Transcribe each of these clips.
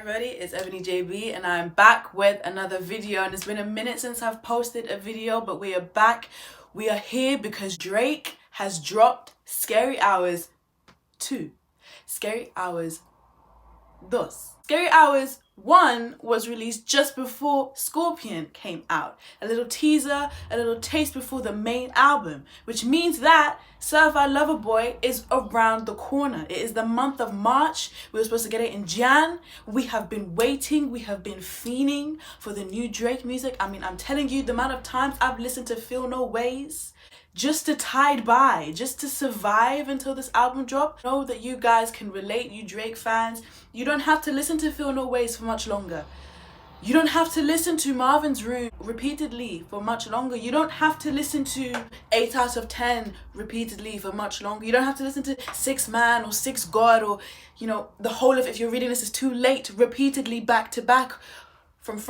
everybody, it's Ebony JB and I'm back with another video, and it's been a minute since I've posted a video, but we are back. We are here because Drake has dropped Scary Hours 2. Scary Hours 2. Scary Hours 1 was released just before Scorpion came out. A little teaser, a little taste before the main album, which means that Certified Lover Boy is around the corner. It is the month of March. We were supposed to get it in Jan. We have been waiting. We have been fiending for the new Drake music. I mean, I'm telling you, the amount of times I've listened to Feel No Ways just to tide by, just to survive until this album drops. Know that you guys can relate, you Drake fans. You don't have to listen to Feel No Ways for much longer. You don't have to listen to Marvin's Room repeatedly for much longer. You don't have to listen to 8 out of 10 repeatedly for much longer. You don't have to listen to 6 Man or 6 God, or, you know, the whole of If You're Reading This Is Too Late repeatedly back to back from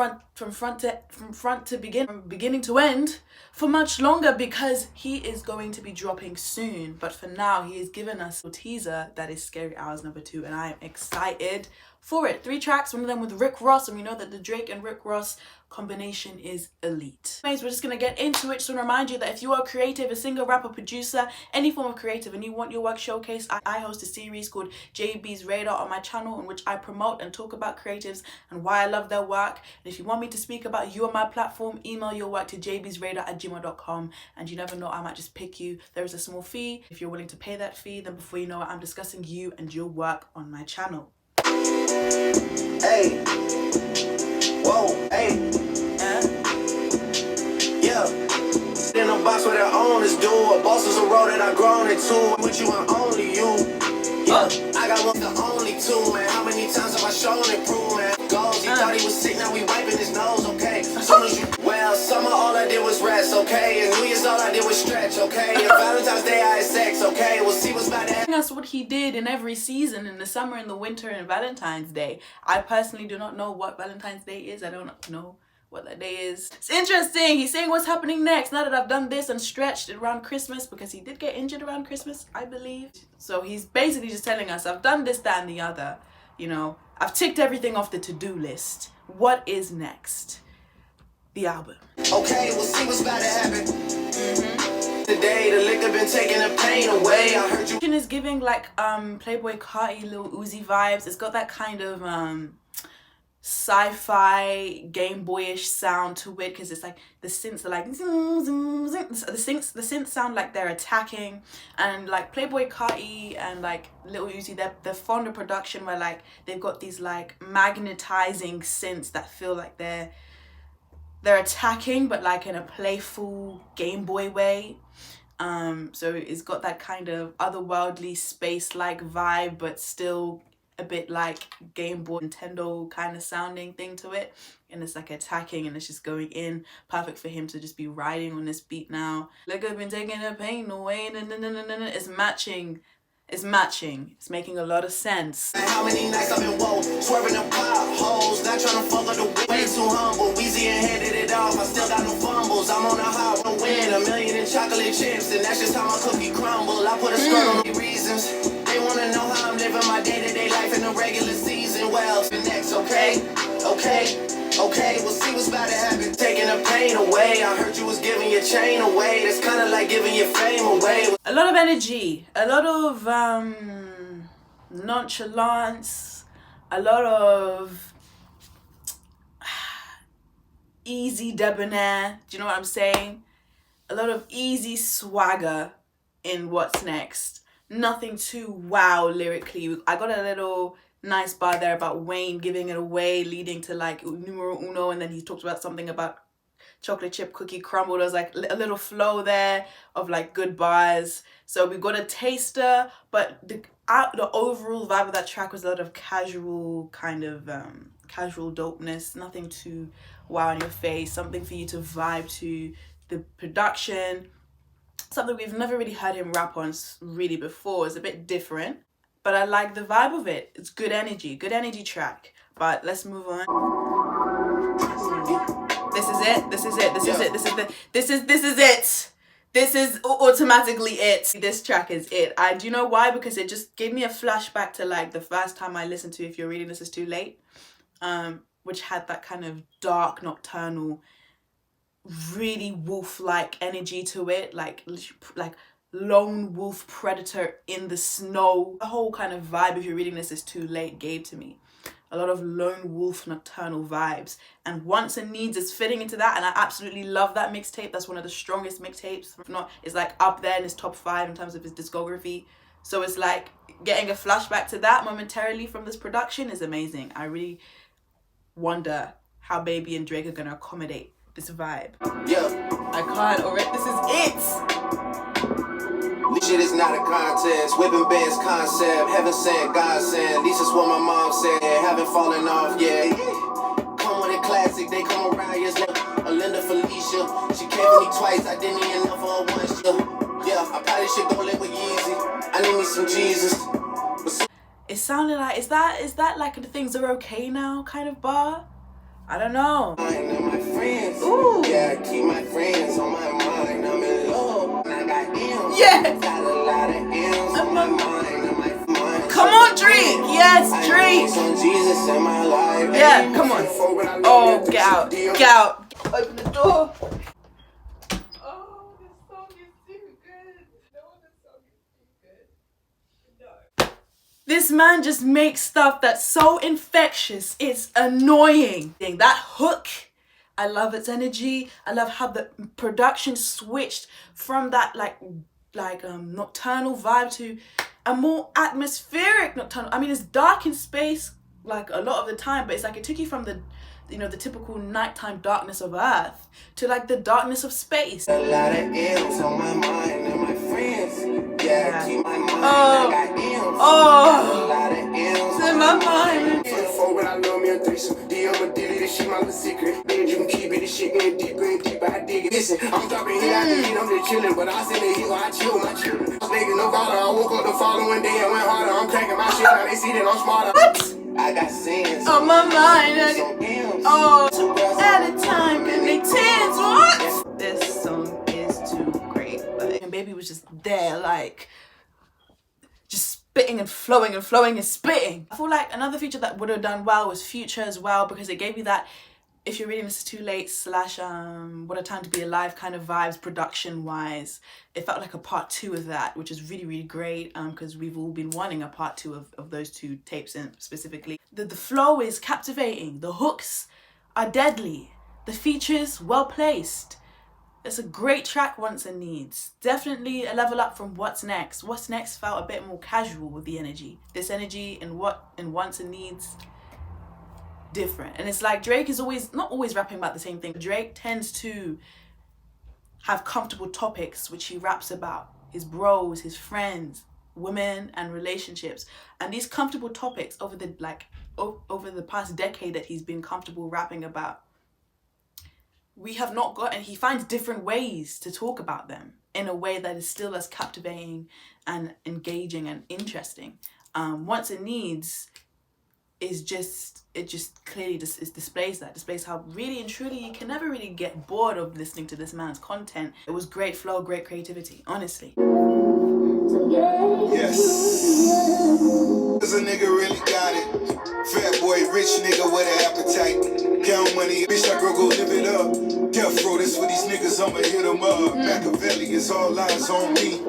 beginning to end for much longer, because he is going to be dropping soon. But for now, he has given us a teaser that is Scary Hours number 2, and I am excited for it. 3 tracks, one of them with Rick Ross, and we know that the Drake and Rick Ross combination is elite. Anyways, we're just gonna get into it. Just want to remind you that if you are creative, a singer, rapper, producer, any form of creative, and you want your work showcased, I host a series called JB's Radar on my channel, in which I promote and talk about creatives and why I love their work. And if you want me to speak about you on my platform, email your work to jbsradar@gmail.com, and you never know, I might just pick you. There is a small fee. If you're willing to pay that fee, then before you know it, I'm discussing you and your work on my channel. Hey, whoa, hey, yeah. In a box where their owners do. A boss is a role that I've grown into. With you and only you. Yeah, I got one, the only two, man. How many times have I shown improvement? Goals, he thought he was sick, now we wiping his nose, okay? Soon as you, well, summer all I did was rest, okay? And New Year's all I did was stretch, okay? And Valentine's Day I had sex, okay? We'll see what's about to happen. That's what he did in every season, in the summer, in the winter, and Valentine's Day. I personally do not know what Valentine's Day is. I don't know what that day is. It's interesting. He's saying what's happening next now that I've done this and stretched around Christmas, because he did get injured around Christmas, I believe. So he's basically just telling us, I've done this, that, and the other. You know, I've ticked everything off the to-do list. What is next? The album. Okay, we'll see what's about to happen. Today, the liquor been taking the pain away. I heard you. It is giving like Playboy Carti, Lil Uzi vibes. It's got that kind of sci-fi Game Boyish sound to it, because it's like the synths are like zoom, zoom, zoom. The synths sound like they're attacking, and like Playboy Carti and like Lil Uzi, they're fond of production where like they've got these like magnetizing synths that feel like they're attacking, but like in a playful Game Boy way. So it's got that kind of otherworldly space-like vibe, but still a bit like Game Boy Nintendo kind of sounding thing to it, and it's like attacking and it's just going in. Perfect for him to just be riding on this beat now. Like I've been taking the pain away. It's matching. It's matching. It's making a lot of sense. How many nights I've been woke, swerving the potholes, not trying to fuck up the way too humble. Weezy and handed it off, I still got no fumbles. I'm on a high to win, $1 million in chocolate chips, and that's just how my cookie crumble. I put a skirt on the reasons. They wanna know how I'm living my day-to-day life in the regular season. Well, the next, okay, we'll see what's about to happen. Taking the pain away. I heard you was giving your chain away. That's kind of like giving your fame away. A lot of energy, a lot of nonchalance, a lot of easy debonair. Do you know what I'm saying? A lot of easy swagger in what's next. Nothing too wow lyrically. I got a little nice bar there about Wayne giving it away, leading to like numero uno, and then he talked about something about chocolate chip cookie crumble. There's like a little flow there of like good bars. So we got a taster, but the overall vibe of that track was a lot of casual kind of casual dopeness. Nothing too wow in your face. Something for you to vibe to. The production, something we've never really heard him rap on really before. It's a bit different, but I like the vibe of it. It's good energy track. But let's move on. This is it. This is automatically it. This track is it. Do you know why? Because it just gave me a flashback to like the first time I listened to If You're Reading This Is Too Late. which had that kind of dark, nocturnal, really wolf-like energy to it, like lone wolf predator in the snow. The whole kind of vibe, if you're reading this is too late, gave to me a lot of lone wolf nocturnal vibes, and Wants and Needs is fitting into that, and I absolutely love that mixtape. That's one of the strongest mixtapes, if not, it's like up there in his top 5 in terms of his discography. So it's like getting a flashback to that momentarily from this production is amazing. I really wonder how Baby and Drake are gonna accommodate this vibe. Yeah. I can't already. This is it. This shit is not a contest. Whipping bands concept. Heaven sent, God sent. At least that's what my mom said. Haven't fallen off, yeah. Come with a classic. They come around years like Linda Felicia. She came for me twice. I didn't need enough for her once. Yeah, I probably should go live with Yeezy. I need me some Jesus. It sounded like, is that like the things are okay now kind of bar? I don't know. My friends. Ooh. Yeah, I keep my friends on my mind. I'm in love. I got M's. Yes. Got a lot of M's on my mind. On my mind. Come on, Drake. Yes, Drake. Some Jesus in my life. Yeah, come on. Oh, get out. Get out. Open the door. Oh, this song is too good. No, this song is too good. No. This man just makes stuff that's so infectious. It's annoying. That hook, I love its energy. I love how the production switched from that like nocturnal vibe to a more atmospheric nocturnal. I mean, it's dark in space like a lot of the time, but it's like it took you from the, you know, the typical nighttime darkness of Earth to like the darkness of space. A lot of M's on my mind and my friends. Yeah, keep my mind. Oh, I got M's. oh, A lot of M's it's in my mind. But I love me a threesome. DM a dilly, this shit my little secret. Then you can keep it, this shit getting deeper and deeper. I dig it. Listen, I'm dropping hit after hit, I'm just chilling. But I send a hit when I chill with my children. I'm making no dollar. I woke up the following day and went harder. I'm cracking my shit, now they see that I'm smarter. What? I got sins On my mind. some M's. Oh, at a time in they tens. What? This song is too great. Like, and Baby was just there, like, just spitting and flowing and flowing and spitting. I feel like another feature that would have done well was Future as well, because it gave you that If You're Reading This Is Too Late / What a Time to Be Alive kind of vibes production wise. It felt like a part 2 of that, which is really, really great, because we've all been wanting a part 2 of those 2 tapes in specifically. The flow is captivating, the hooks are deadly, the features well placed. It's a great track, Wants and Needs. Definitely a level up from What's Next. What's Next felt a bit more casual with the energy. This energy in Wants and Needs, different. And it's like Drake is not always rapping about the same thing. Drake tends to have comfortable topics which he raps about. His bros, his friends, women and relationships. And these comfortable topics over the past decade that he's been comfortable rapping about, we have not gotten. He finds different ways to talk about them in a way that is still as captivating and engaging and interesting. Wants and Needs is just clearly displays how really and truly you can never really get bored of listening to this man's content. It was great flow, great creativity, honestly. Yes. Cause a nigga really got it. Fat boy, rich nigga with an appetite. Count money, bitch, I go live it up. Death row, this for these niggas, I'ma hit them up. Machiavelli is all eyes on me.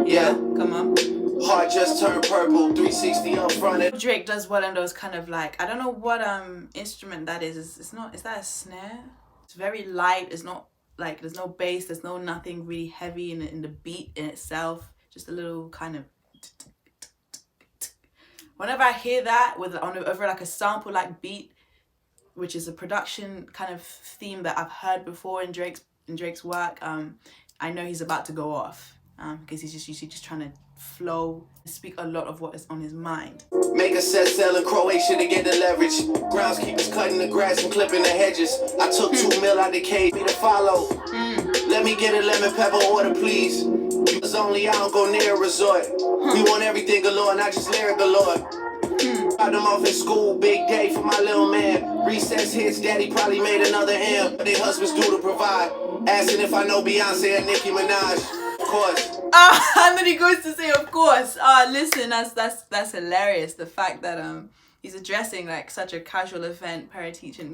Yeah, come on. Heart just turned purple, 360 up front. Drake does well in those kind of like, I don't know what instrument that is. Is that a snare? It's very light. It's not like, there's no bass, there's no nothing really heavy in the beat in itself. Just a little kind of. Whenever I hear that over like a sample like beat, which is a production kind of theme that I've heard before in Drake's work, I know he's about to go off, because he's just usually just trying to flow, speak a lot of what is on his mind. Make a set selling Croatia to get the leverage. Groundskeepers cutting the grass and clipping the hedges. I took 2 mil out the cave, me to follow. Let me get a lemon pepper order, please. It's only I don't go near a resort. We want everything galore, not just lyric galore. Dropped them off in school, big day for my little man. Recess hits, daddy probably made another M. But their husbands do to provide. Asking if I know Beyonce and Nicki Minaj. course. And then he goes to say, of course. Listen, that's hilarious. The fact that he's addressing like such a casual event, parent teacher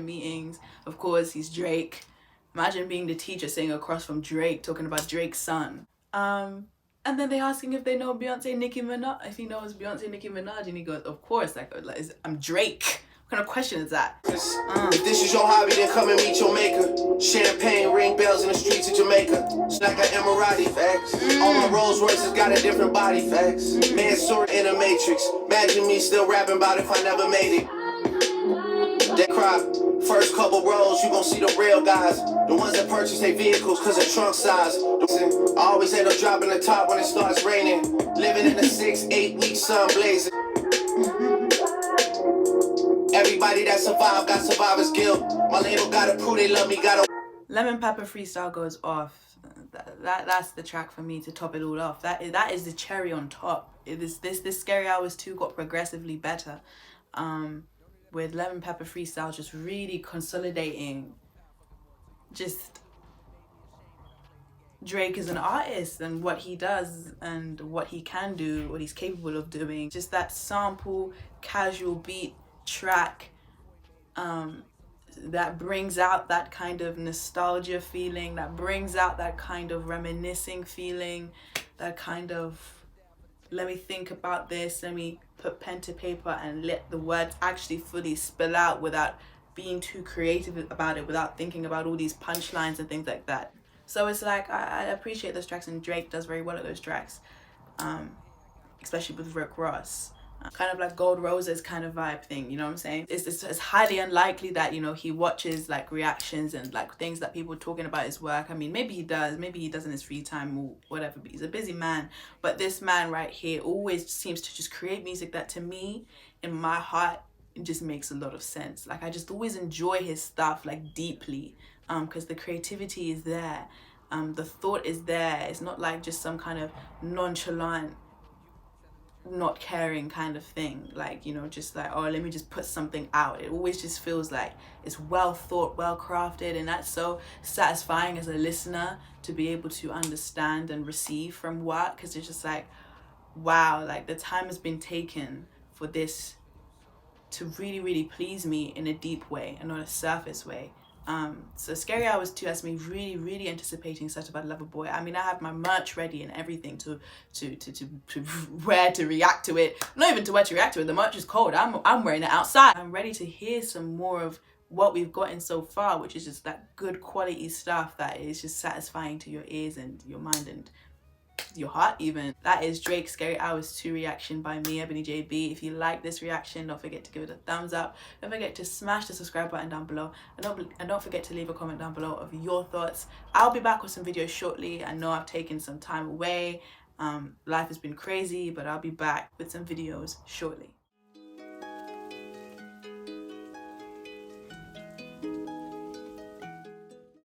meetings. Of course, he's Drake. Imagine being the teacher sitting across from Drake, talking about Drake's son. And then they asking if they know Beyonce, Nicki Minaj, if he knows Beyonce, Nicki Minaj, and he goes, of course, like I'm Drake. What kind of question is that? If this is your hobby, then come and meet your maker. Champagne, ring bells in the streets of Jamaica. It's like an Emirati, facts. All my Rolls Royces got a different body, facts. Man sort in a matrix. Imagine me still rapping about if I never made it. That crop, first couple rows, you gon' see the real guys. The ones that purchase their vehicles cause of trunk size. I always end up dropping the top when it starts raining. Living in a 6-8 week sun blazing. Everybody that survived got survivor's guilt. My label gotta prove they love me, gotta. Lemon Pepper freestyle goes off. That's the track for me to top it all off. That is the cherry on top. This Scary Hours 2 got progressively better. With Lemon Pepper freestyle just really consolidating just Drake as an artist and what he does and what he can do, what he's capable of doing. Just that sample, casual beat track that brings out that kind of nostalgia feeling, that brings out that kind of reminiscing feeling, that kind of let me think about this, let me put pen to paper and let the words actually fully spill out without being too creative about it, without thinking about all these punchlines and things like that. So it's like I appreciate those tracks, and Drake does very well at those tracks, especially with Rick Ross. Kind of like Gold Roses kind of vibe thing, you know what I'm saying? It's highly unlikely that, you know, he watches like reactions and like things that people are talking about his work. I mean, maybe he does in his free time or whatever, but he's a busy man. But this man right here always seems to just create music that to me, in my heart, it just makes a lot of sense. Like I just always enjoy his stuff like deeply, because the creativity is there, the thought is there. It's not like just some kind of nonchalant, not caring kind of thing, like, you know, just like, oh, let me just put something out. It always just feels like it's well thought, well crafted, and that's so satisfying as a listener to be able to understand and receive from work, because it's just like, wow, like the time has been taken for this to really, really please me in a deep way and not a surface way. So Scary Hours 2 has me really, really anticipating Certified Lover Boy. I mean, I have my merch ready and everything to wear to react to it. Not even to wear to react to it. The merch is cold. I'm wearing it outside. I'm ready to hear some more of what we've gotten so far, which is just that good quality stuff that is just satisfying to your ears and your mind and your heart even. That is Drake's Scary Hours 2 reaction by me, Ebony JB. If you like this reaction, don't forget to give it a thumbs up. Don't forget to smash the subscribe button down below, and don't forget to leave a comment down below of your thoughts. I'll be back with some videos shortly. I know I've taken some time away. Life has been crazy, but I'll be back with some videos shortly.